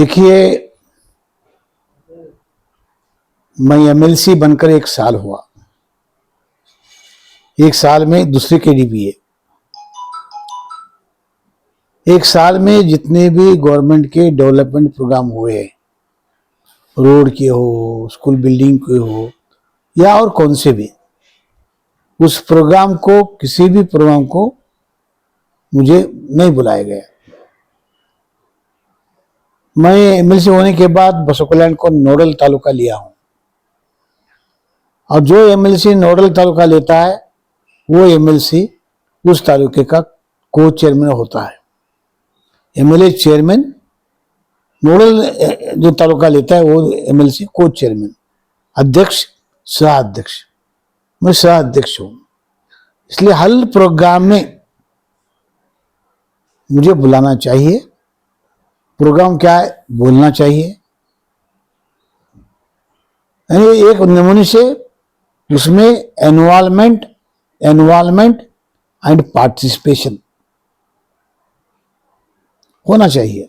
देखिए, मैं एमएलसी बनकर 1 साल हुआ। 1 साल में दूसरे केडीपीए, 1 साल में जितने भी गवर्नमेंट के डेवलपमेंट प्रोग्राम हुए, रोड के हो, स्कूल बिल्डिंग के हो या और कौन से भी, उस प्रोग्राम को, किसी भी प्रोग्राम को मुझे नहीं बुलाया गया। मैं एमएलसी होने के बाद बसोकलैंड को नोडल तालुका लिया हूं, और जो एमएलसी नोडल तालुका लेता है वो एमएलसी उस तालुके का को चेयरमैन होता है। एमएलए चेयरमैन नोडल जो तालुका लेता है वो एमएलसी को चेयरमैन, अध्यक्ष, सह अध्यक्ष। मैं सह अध्यक्ष हूं, इसलिए हर प्रोग्राम में मुझे बुलाना चाहिए। प्रोग्राम क्या है बोलना चाहिए, यानी एक नमूने से उसमें एनवायरमेंट एंड पार्टिसिपेशन होना चाहिए।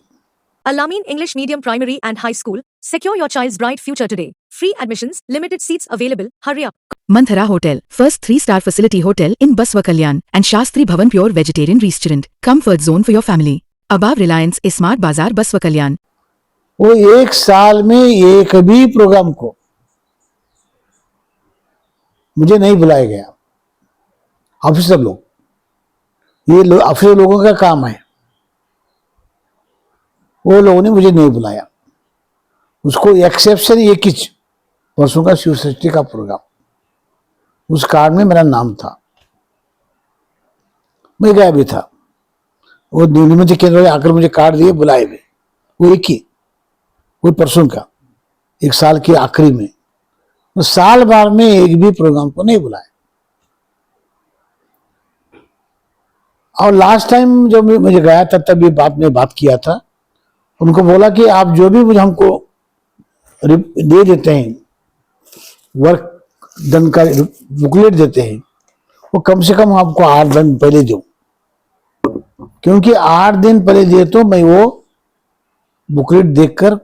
Al-Amin English Medium Primary and High School. Secure your child's bright future today. Free admissions, limited seats available. Hurry up. Manthara Hotel, first 3-star facility hotel in Baswa Kalyan and Shastri Bhavan Pure Vegetarian Restaurant. Comfort zone for your family. Above Reliance Smart Bazaar Baswa Kalyan. वो 1 साल में एक भी programme को मुझे नहीं बुलाया गया। ऑफिसर लोग, ये ऑफिसर लोगों का काम है, वो लोगों ने मुझे नहीं बुलाया। उसको एक्सेप्शन एक ही, परसों का शिव सृष्टि का प्रोग्राम, उस कार्ड में मेरा नाम था, मैं गया भी था। वो नियमित केंद्र वाले आकर मुझे कार्ड दिए, बुलाए भी, वो एक ही, वो परसों का 1 साल के आखिरी में। तो साल भर में एक भी प्रोग्राम को नहीं बुलाया। और लास्ट टाइम जब मुझे गया था तब ये बात किया था, उनको बोला कि आप जो भी मुझे हमको दे देते हैं, वर्क डन का बुकलेट देते हैं, वो कम से कम आपको 8 दिन पहले दो, क्योंकि 8 दिन पहले दिए तो मैं वो बुकलेट देखकर,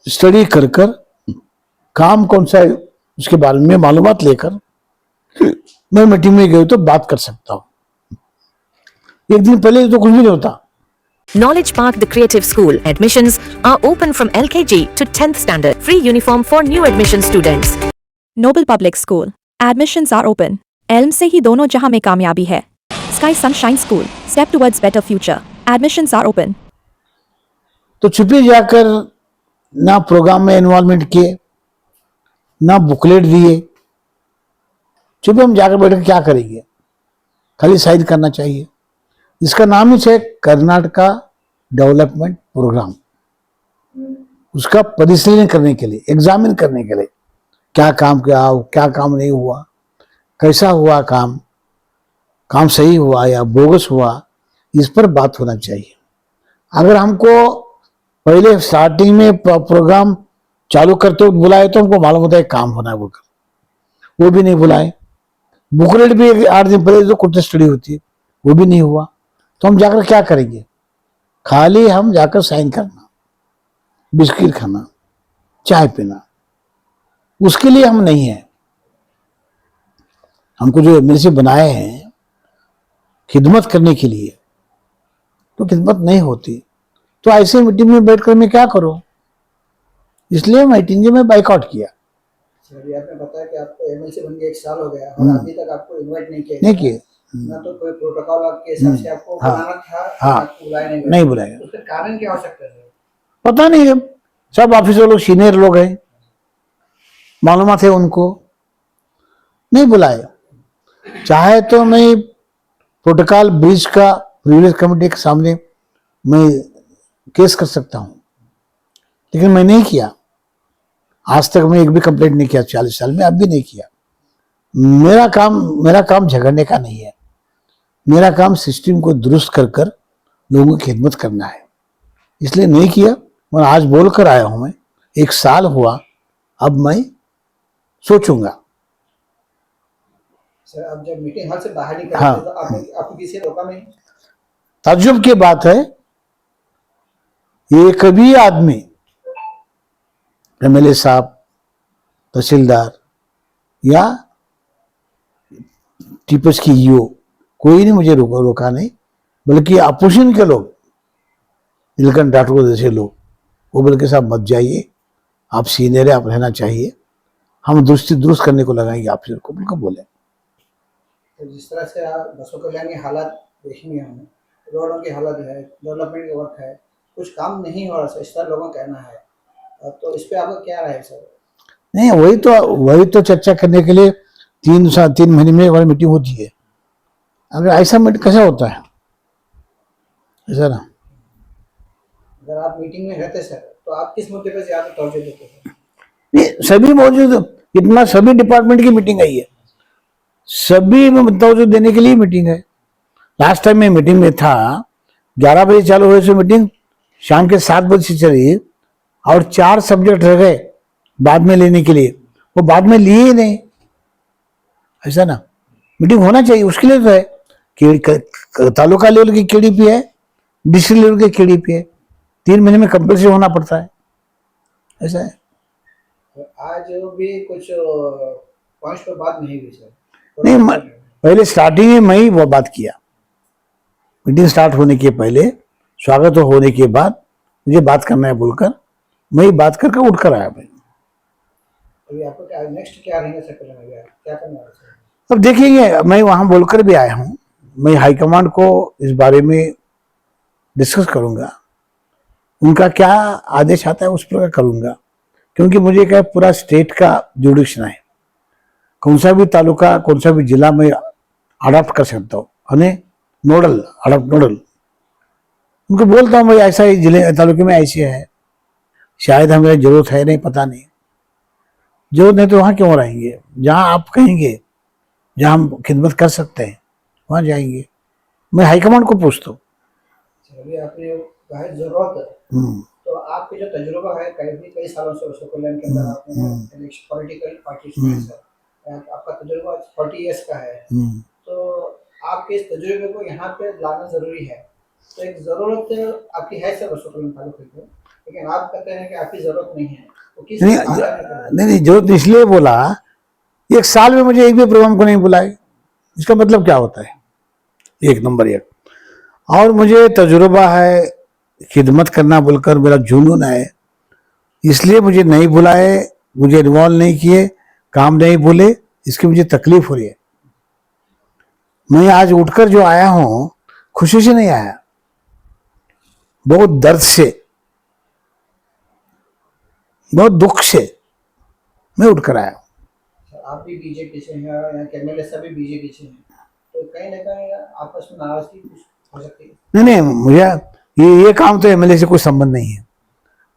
स्टडी कर काम कौन सा है उसके बारे में मालूमात लेकर मैं मीटिंग में गई तो बात कर सकता हूं। एक दिन पहले तो कुछ भी नहीं होता। Knowledge Park The Creative School. Admissions are open from LKG to 10th standard. Free uniform for new admission students. Noble Public School. Admissions are open. Elm से ही दोनों जहां में कामयाबी है। Sky Sunshine School. Step towards better future. Admissions are open. तो छुपे जाकर ना प्रोग्राम में इन्वॉल्वमेंट किए, ना बुकलेट दिए, छुपे हम जाकर बैठ क्या करेंगे, खाली साइन करना चाहिए। इसका नाम ही है कर्नाटका डेवलपमेंट प्रोग्राम। उसका परिशीलन करने के लिए, एग्जामिन करने के लिए, क्या काम किया, क्या काम नहीं हुआ, कैसा हुआ काम सही हुआ या बोगस हुआ, इस पर बात होना चाहिए। अगर हमको पहले स्टार्टिंग में प्रोग्राम चालू करते वक्त बुलाए तो हमको मालूम होता है काम होना है, वो भी नहीं बुलाए। बुकलेट भी 8 दिन पहले जो कुछ स्टडी होती है वो भी नहीं हुआ, तो हम जाकर क्या करेंगे, खाली हम जाकर साइन करना, बिस्किट खाना, चाय पीना, उसके लिए हम नहीं है। हमको जो एमएलसी बनाए हैं खिदमत करने के लिए, तो खिदमत नहीं होती तो ऐसे मीटिंग में बैठकर मैं क्या करूं, इसलिए मीटिंग में बाइकआउट किया। सर, आपने बताया कि आपको एमएलसी बन के 1 साल हो गया और अभी तक आपको इनवाइट नहीं किया ना, तो कोई प्रोटोकॉल के हिसाब से आपको बुलाना था, आपको बुलाया नहीं बुलाया। उसका कारण क्या हो सकता है? पता नहीं है, सब ऑफिसर लोग सीनियर लोग हैं, मालूमात है उनको, नहीं बुलाए। चाहे तो मैं प्रोटोकॉल ब्रीच का प्रीवियस कमेटी के सामने मैं केस कर सकता हूं, लेकिन मैं नहीं किया। आज तक मैं एक भी कंप्लेंट नहीं किया 40 साल में, अब भी नहीं किया। मेरा काम झगड़ने का नहीं है, मेरा काम सिस्टम को दुरुस्त कर लोगों की खिदमत करना है, इसलिए नहीं किया। मैं आज बोल कर आया हूं, मैं 1 साल हुआ, अब मैं सोचूंगा। सर, आप जब मीटिंग हॉल से बाहर निकले तो आपको किसी ने रोका नहीं? ताज्जुब की बात है, एक भी आदमी, एमएलए साहब, तहसीलदार या टीपस की ईओ, कोई नहीं मुझे रोका नहीं, बल्कि अपोजिशन के लोग, नीलकंठ राठौर जैसे लोग, वो बल्कि साहब मत जाइए, आप सीनियर है, आप रहना चाहिए, हम दुरुस्त करने को लगाएंगे ऑफिसर को, बिल्कुल बोले। तो जिस तरह से आप बसों कल्याण की हालत देखेंगे हमने, रोडों की हालत है, डेवलपमेंट का वर्क है, कुछ काम नहीं हो रहा, इस तरह लोगों का कहना है, तो इस पे आपका क्या राय है सर? नहीं, वही तो चर्चा करने के लिए 3 महीने में एक बार मीटिंग होती है। अगर ऐसा मीटिंग कैसा होता है ऐसा ना? अगर आप मीटिंग में रहते सर, तो आप किस मुद्दे पर ज्यादा तवज्जो देते हैं? नहीं, सभी मौजूद, इतना सभी डिपार्टमेंट की मीटिंग आई है, सभी में तवज्जो देने के लिए मीटिंग है। लास्ट टाइम मैं मीटिंग में था, 11 बजे चालू हुई से मीटिंग शाम के 7 बजे से चली, और 4 सब्जेक्ट रह गए बाद में लेने के लिए, वो बाद में लिए ही नहीं। ऐसा ना, मीटिंग होना चाहिए, उसके लिए तो है कि तालुका लेवल की केडीपी है, डिस्ट्रिक्ट लेवल की केडीपी है, 3 महीने में कंपल्सरी होना पड़ता है, ऐसा है। तो आज भी कुछ पॉइंट्स पर बात नहीं हुई सर? नहीं, पहले स्टार्टिंग में मैं ही वो बात किया, मीटिंग स्टार्ट होने के पहले, स्वागत होने के बाद मुझे बात करना है बोलकर मैं ही बात करके उठ कर आया भाई। अभी आपको क्या नेक्स्ट क्या रहेंगे सर, क्या करना है सर? अब देखेंगे, मैं वहां बोलकर भी आया हूं, मैं हाईकमांड को इस बारे में डिस्कस करूंगा, उनका क्या आदेश आता है उस पर करूंगा, क्योंकि मुझे क्या पूरा स्टेट का जुडिक्शन है, कौन सा भी तालुका, कौन सा भी जिला में अडॉप्ट कर सकता हूँ, नोडल उनको बोलता हूँ भाई ऐसा ही जिले तालुके में ऐसे है, शायद हमें जरूरत है, नहीं पता नहीं, जरूरत नहीं तो वहाँ क्यों रहेंगे, जहाँ आप कहेंगे, जहाँ हम खिदमत कर सकते हैं वहाँ जाएंगे। मैं हाईकमांड को पूछता हूँ। अभी आपने कहा है जरूरत, तो आपके जो तजुर्बा है कई सालों से बसों कल्याण के अंदर आपने पॉलिटिकल पार्टी में सर, आपका तजुर्बा 40 इयर्स का है, तो आपके इस तजुर्बे को यहाँ पे लाना जरूरी है, तो एक जरूरत आपकी है सर बसों कल्याण तालुके को, लेकिन आप कहते हैं कि आपकी जरूरत नहीं है, तो किस नहीं, जरूरत इसलिए बोला, 1 साल में मुझे एक भी प्रोग्राम को नहीं बुलाए, इसका मतलब क्या होता है? 1 नंबर 1, और मुझे तजुर्बा है, खिदमत करना बोलकर मेरा जुनून है, इसलिए मुझे नहीं बुलाए, मुझे इन्वॉल्व नहीं किए, काम नहीं बोले, इसकी मुझे तकलीफ हो रही है। मैं आज उठकर जो आया हूं, खुशी से नहीं आया, बहुत दर्द से, बहुत दुख से मैं उठकर आया। आप भी बीजेपी से हैं, यहाँ के एमएलए सभी बीजेपी से हैं, तो कहीं ना कहीं आपस में नाराजगी कुछ हो सकती है? नहीं, मुझे ये काम तो एमएलए से कोई संबंध नहीं है,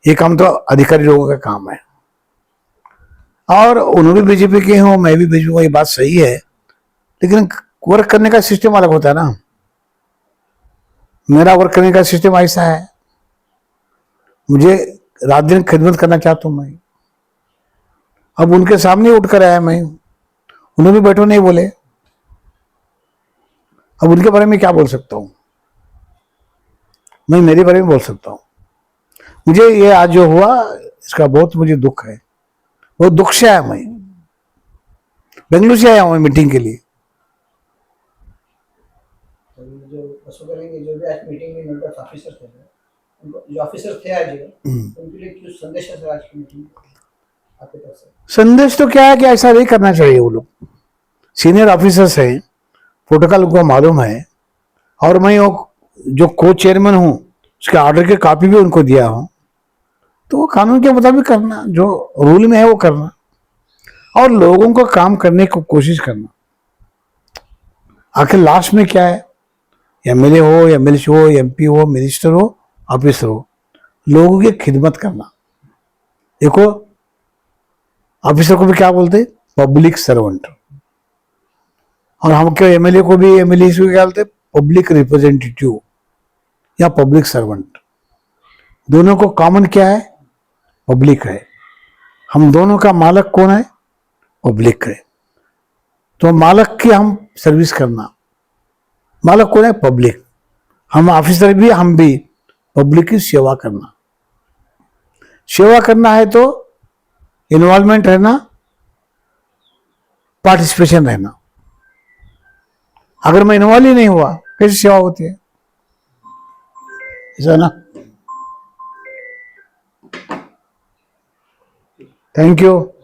ये काम तो अधिकारी लोगों का काम है, और उन्होंने भी बीजेपी के हों, मैं भी बीजेपी, ये बात सही है, लेकिन वर्क करने का सिस्टम अलग होता है ना। मेरा वर्क करने का सिस्टम ऐसा है, मुझे रात दिन खिदमत करना चाहता हूं मैं। अब उनके सामने उठ कर आया मैं, उन्होंने बैठो नहीं बोले, अब उनके बारे में क्या बोल सकता हूं मैं? मेरे बारे में बोल सकता हूं। मुझे ये आज जो हुआ इसका बहुत मुझे दुख है, बहुत दुख से आया मैं, बेंगलुरु से आया हूं मीटिंग के लिए। जो बसों कल्याण के जो भी आज मीटिंग में नोटिस ऑफिसर थे, जो ऑफिसर थे आज, उनके लिए कुछ संदेश है आज की मीटिंग आपके तरफ से? संदेश तो क्या है कि ऐसा नहीं करना चाहिए, वो लोग सीनियर ऑफिसर्स हैं, प्रोटोकॉल उनको मालूम है, और मैं जो को चेयरमैन हूँ उसके ऑर्डर की कॉपी भी उनको दिया हूँ, तो वो कानून के मुताबिक करना, जो रूल में है वो करना, और लोगों को काम करने की कोशिश करना। आखिर लास्ट में क्या है, एमएलए हो, एमएलसी हो, एमपी हो, मिनिस्टर हो, ऑफिसर हो, लोगों की खिदमत करना। देखो ऑफिसर को भी क्या बोलते, पब्लिक सर्वेंट, और हम क्या एमएलए को भी, एमएलए को क्या बोलते, पब्लिक रिप्रेजेंटेटिव या पब्लिक सर्वेंट। दोनों को कॉमन क्या है, पब्लिक है। हम दोनों का मालक कौन है, पब्लिक है। तो मालक की हम सर्विस करना, मालक कौन है, पब्लिक। हम ऑफिसर भी, हम भी पब्लिक की सेवा करना। सेवा करना है तो इन्वॉल्वमेंट रहना, पार्टिसिपेशन रहना। अगर मैं इन्वॉल्व ही नहीं हुआ कैसे सेवा होती है, ऐसा ना। Thank you.